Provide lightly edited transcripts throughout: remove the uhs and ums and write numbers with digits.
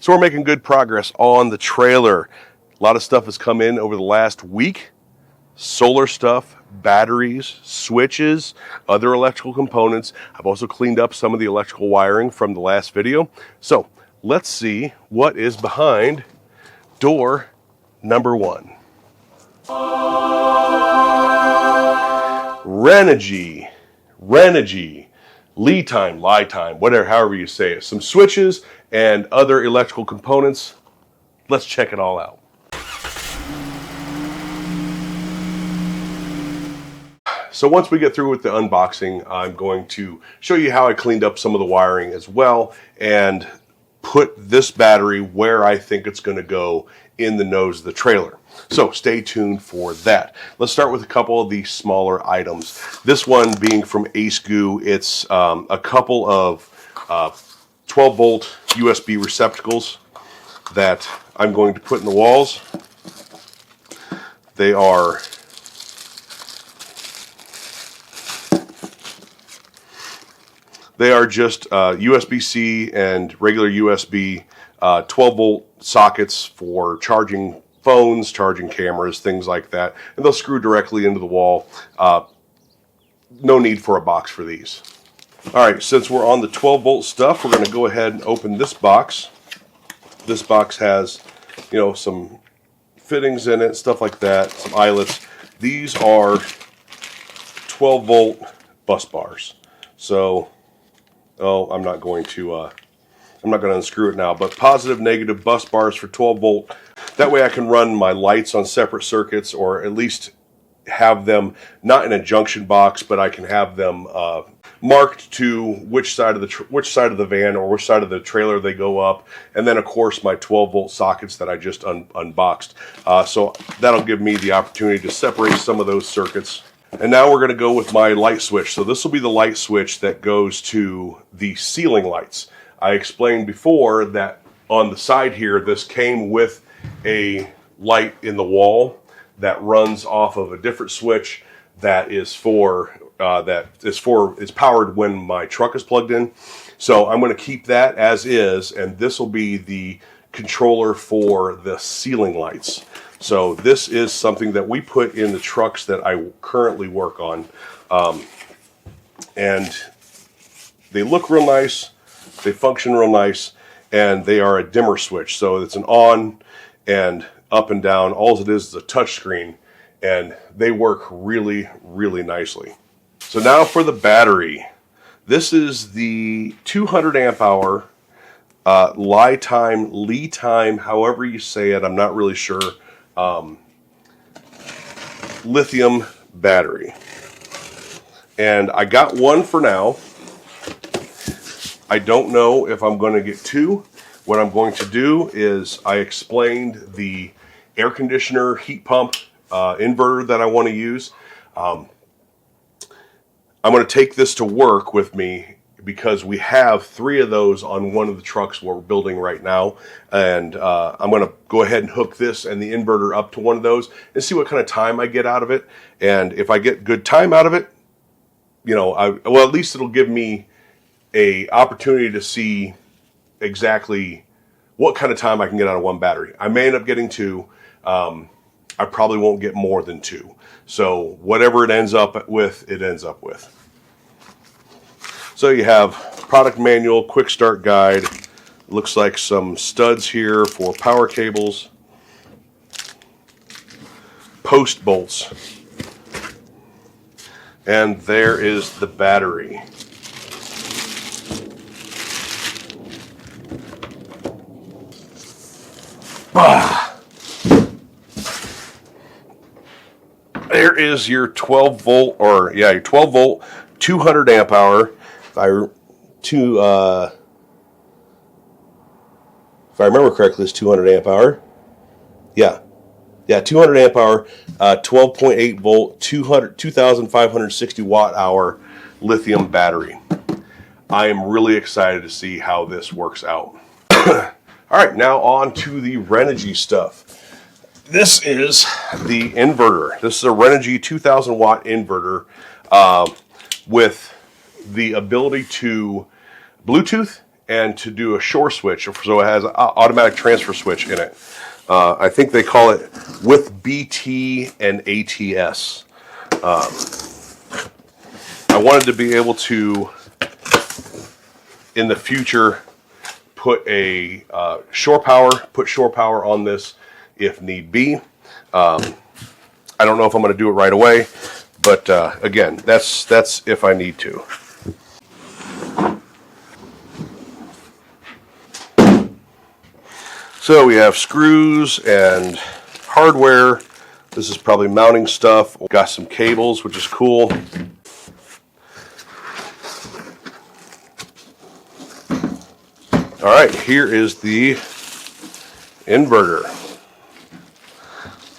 So we're making good progress on the trailer. A lot of stuff has come in over the last week. Solar stuff, batteries, switches, other electrical components. I've also cleaned up some of the electrical wiring from the last video. So let's see what is behind door number 1. Renogy, LiTime, whatever, however you say it. Some switches and other electrical components. Let's check it all out. So once we get through with the unboxing, I'm going to show you how I cleaned up some of the wiring as well and put this battery where I think it's going to go in the nose of the trailer. So stay tuned for that. Let's start with a couple of the smaller items. This one being from Ace Goo. It's a couple of 12-volt USB receptacles that I'm going to put in the walls. They are just USB-C and regular USB 12-volt sockets for charging phones, charging cameras, things like that. And they'll screw directly into the wall. No need for a box for these. All right, since we're on the 12-volt stuff, we're going to go ahead and open this box. This box has, some fittings in it, stuff like that, some eyelets. These are 12-volt bus bars. So, I'm not going to unscrew it now, but positive, negative bus bars for 12-volt. That way I can run my lights on separate circuits, or at least have them not in a junction box, but I can have them marked to which side of the van or which side of the trailer they go up, and then of course my 12-volt sockets that I just unboxed. So that'll give me the opportunity to separate some of those circuits. And now we're going to go with my light switch. So this will be the light switch that goes to the ceiling lights. I explained before that on the side here, this came with a light in the wall that runs off of a different switch that is powered when my truck is plugged in. So I'm going to keep that as is, and this will be the controller for the ceiling lights. So this is something that we put in the trucks that I currently work on, and they look real nice, they function real nice, and they are a dimmer switch. So it's an on and up and down. All it is a touch screen, and they work really, really nicely. So now for the battery. This is the 200 amp hour LiTime, however you say it, I'm not really sure, lithium battery. And I got one for now. I don't know if I'm going to get two. What I'm going to do is I explained the air conditioner heat pump inverter that I want to use. I'm going to take this to work with me because we have 3 of those on one of the trucks we're building right now. And I'm going to go ahead and hook this and the inverter up to one of those and see what kind of time I get out of it. And if I get good time out of it, at least it'll give me a opportunity to see exactly what kind of time I can get out of one battery. I may end up getting 2. I probably won't get more than 2. So whatever it ends up with, it ends up with. So you have product manual, quick start guide. Looks like some studs here for power cables. Post bolts. And there is the battery. There is your 12 volt, your 12 volt, 200 amp hour. If I remember correctly, it's 200 amp hour. Yeah, 200 amp hour, 12.8 volt, 2,560 watt hour lithium battery. I am really excited to see how this works out. All right, now on to the Renogy stuff. This is the inverter. This is a Renogy 2,000 watt inverter with the ability to Bluetooth and to do a shore switch, so it has an automatic transfer switch in it. I think they call it with BT and ATS. I wanted to be able to, in the future, put a shore power on this if need be. I don't know if I'm going to do it right away, but again, that's if I need to. So we have screws and hardware. This is probably mounting stuff. Got some cables, which is cool. All right, here is the inverter.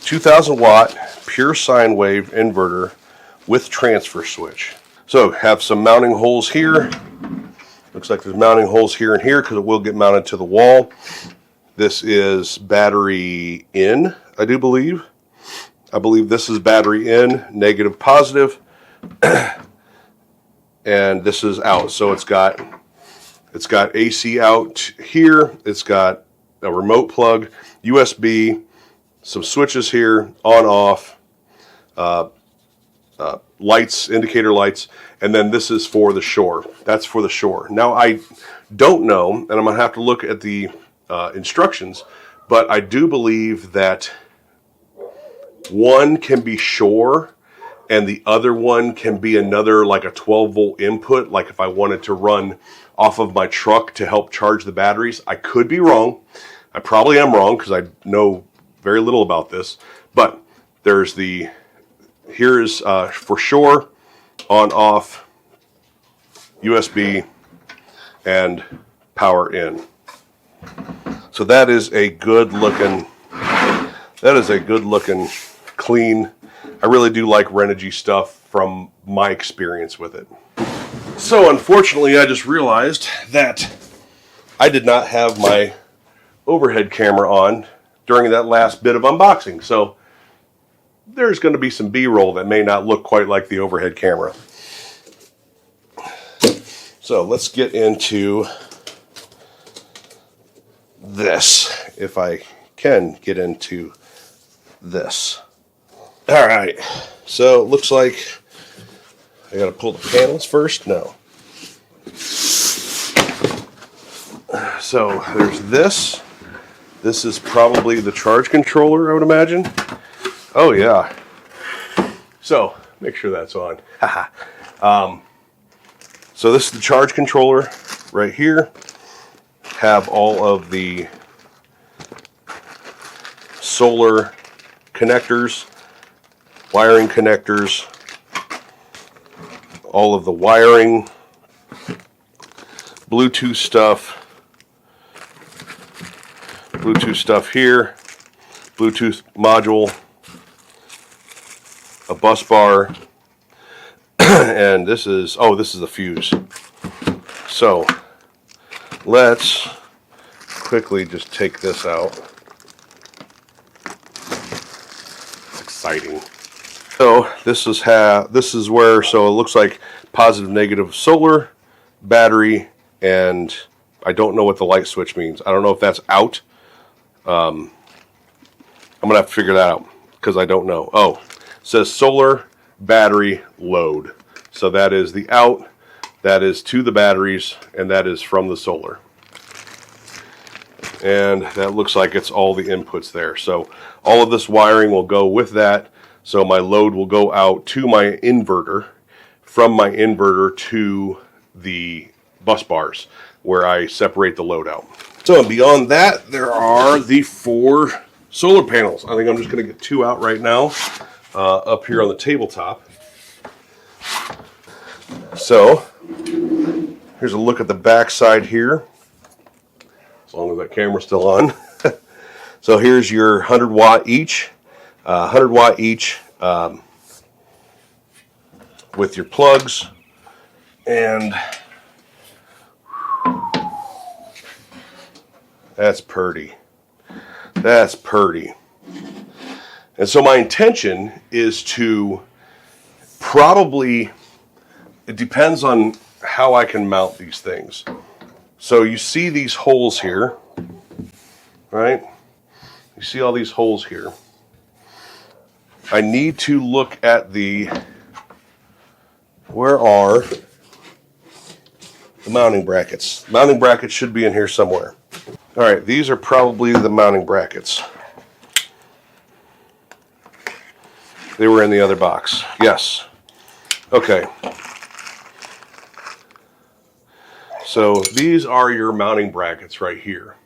2,000 watt pure sine wave inverter with transfer switch. So have some mounting holes here. Looks like there's mounting holes here and here because it will get mounted to the wall. This is battery in, I do believe. I believe this is battery in, negative, positive. And this is out. So it's got AC out here. It's got a remote plug, USB, some switches here, on, off, lights, indicator lights, and then this is for the shore. That's for the shore. Now I don't know, and I'm going to have to look at the instructions, but I do believe that one can be shore and the other one can be another, like a 12 volt input, like if I wanted to run off of my truck to help charge the batteries. I could be wrong. I probably am wrong because I know very little about this, but there's here's for shore, on, off, USB, and power in. So that is a good looking clean. I really do like Renogy stuff from my experience with it. So unfortunately, I just realized that I did not have my overhead camera on during that last bit of unboxing. So there's going to be some B-roll that may not look quite like the overhead camera. So let's get into this, if I can get into this. All right, so it looks like I got to pull the panels first. No. So there's this. This is probably the charge controller, I would imagine. Oh yeah. So make sure that's on. So this is the charge controller right here. Have all of the solar connectors, wiring connectors, all of the wiring, Bluetooth stuff here, Bluetooth module, a bus bar, and this is the fuse. So let's quickly just take this out. It's exciting. So this is where, so it looks like positive, negative solar, battery, and I don't know what the light switch means. I don't know if that's out. I'm gonna have to figure that out because I don't know. Oh, it says solar, battery, load. So that is the out, that is to the batteries, and that is from the solar. And that looks like it's all the inputs there. So all of this wiring will go with that. So my load will go out to my inverter, from my inverter to the bus bars where I separate the load out. So beyond that, there are the 4 solar panels. I think I'm just going to get 2 out right now, up here on the tabletop. So here's a look at the back side here, as long as that camera's still on. So here's your 100 watt each, with your plugs, and that's pretty. That's pretty. And so my intention is to probably, it depends on how I can mount these things. So you see these holes here, right? You see all these holes here. I need to look at where are the mounting brackets? Mounting brackets should be in here somewhere. All right, these are probably the mounting brackets. They were in the other box. Yes. Okay. So these are your mounting brackets right here.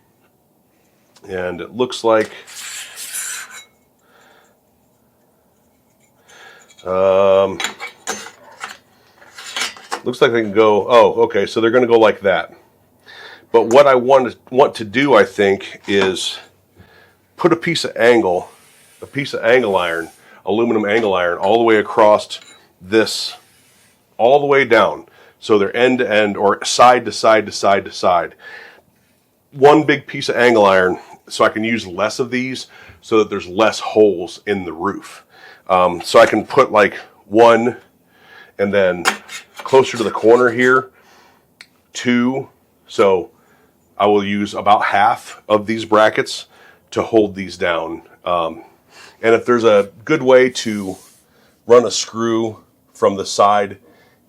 And it looks like they can go, oh, okay, so they're going to go like that. But what I want to do, I think, is put a piece of angle iron, aluminum angle iron, all the way across this, all the way down. So they're end to end or side to side to side to side. One big piece of angle iron so I can use less of these so that there's less holes in the roof. So I can put like one, and then closer to the corner here, two. So I will use about half of these brackets to hold these down. And if there's a good way to run a screw from the side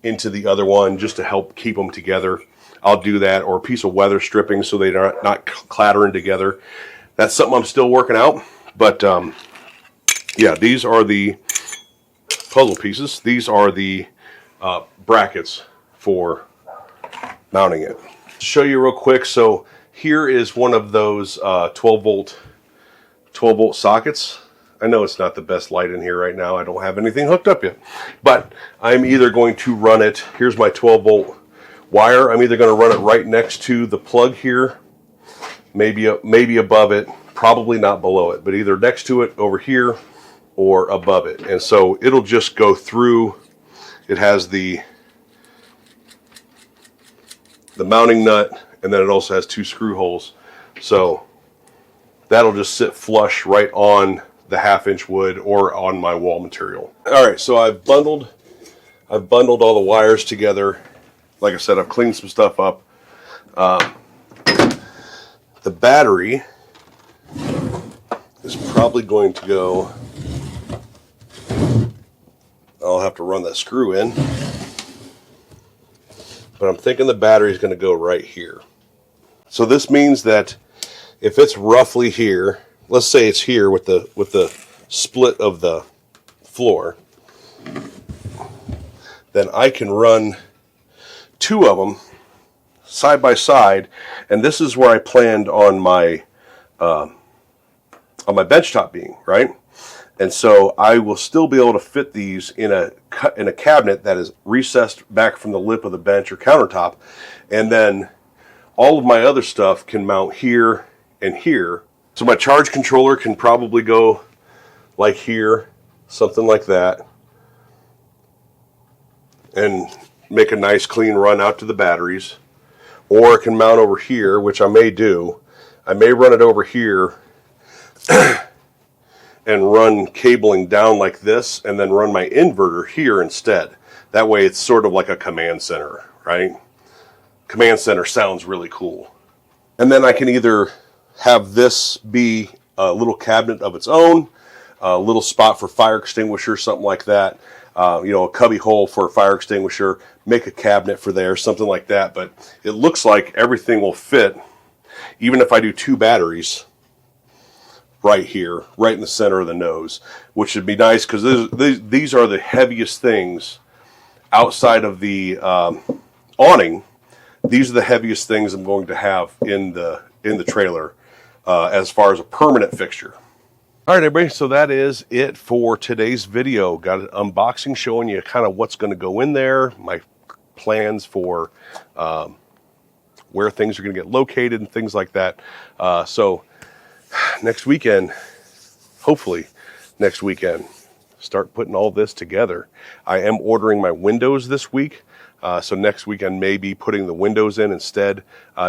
into the other one just to help keep them together, I'll do that, or a piece of weather stripping so they're not clattering together. That's something I'm still working out. But yeah, these are the puzzle pieces. These are the brackets for mounting it. To show you real quick, so here is one of those 12 volt sockets. I know it's not the best light in here right now. I don't have anything hooked up yet, but I'm either going to run it, here's my 12 volt wire. I'm either going to run it right next to the plug here, maybe above it, probably not below it, but either next to it over here or above it. And so it'll just go through. It has the mounting nut, and then it also has two screw holes. So that'll just sit flush right on the 1/2-inch wood or on my wall material. All right, so I've bundled all the wires together. Like I said, I've cleaned some stuff up. The battery is probably going to go, I'll have to run that screw in, but I'm thinking the battery is going to go right here. So this means that if it's roughly here, let's say it's here with the split of the floor, then I can run two of them side by side, and this is where I planned on my benchtop being, right? And so I will still be able to fit these in a cabinet that is recessed back from the lip of the bench or countertop, and then all of my other stuff can mount here and here. So my charge controller can probably go like here, something like that, and make a nice clean run out to the batteries. Or it can mount over here, which I may do. I may run it over here and run cabling down like this, and then run my inverter here instead. That way it's sort of like a command center, right? Command center sounds really cool. And then I can either have this be a little cabinet of its own, a little spot for fire extinguisher, something like that. A cubby hole for a fire extinguisher, make a cabinet for there, something like that. But it looks like everything will fit, even if I do two batteries right here, right in the center of the nose, which would be nice because these are the heaviest things outside of the awning. These are the heaviest things I'm going to have in the trailer as far as a permanent fixture. All right, everybody, so that is it for today's video. Got an unboxing showing you kind of what's going to go in there, my plans for where things are going to get located and things like that. So next weekend, hopefully next weekend, start putting all this together. I am ordering my windows this week. So next weekend, maybe putting the windows in instead.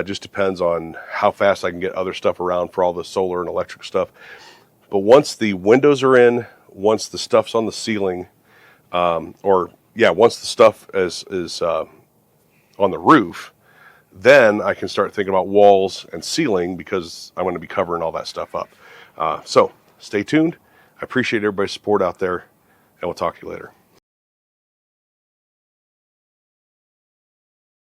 Just depends on how fast I can get other stuff around for all the solar and electric stuff. But once the windows are in, once the stuff's on the ceiling, once the stuff is on the roof, then I can start thinking about walls and ceiling, because I'm going to be covering all that stuff up. So stay tuned. I appreciate everybody's support out there, and we'll talk to you later.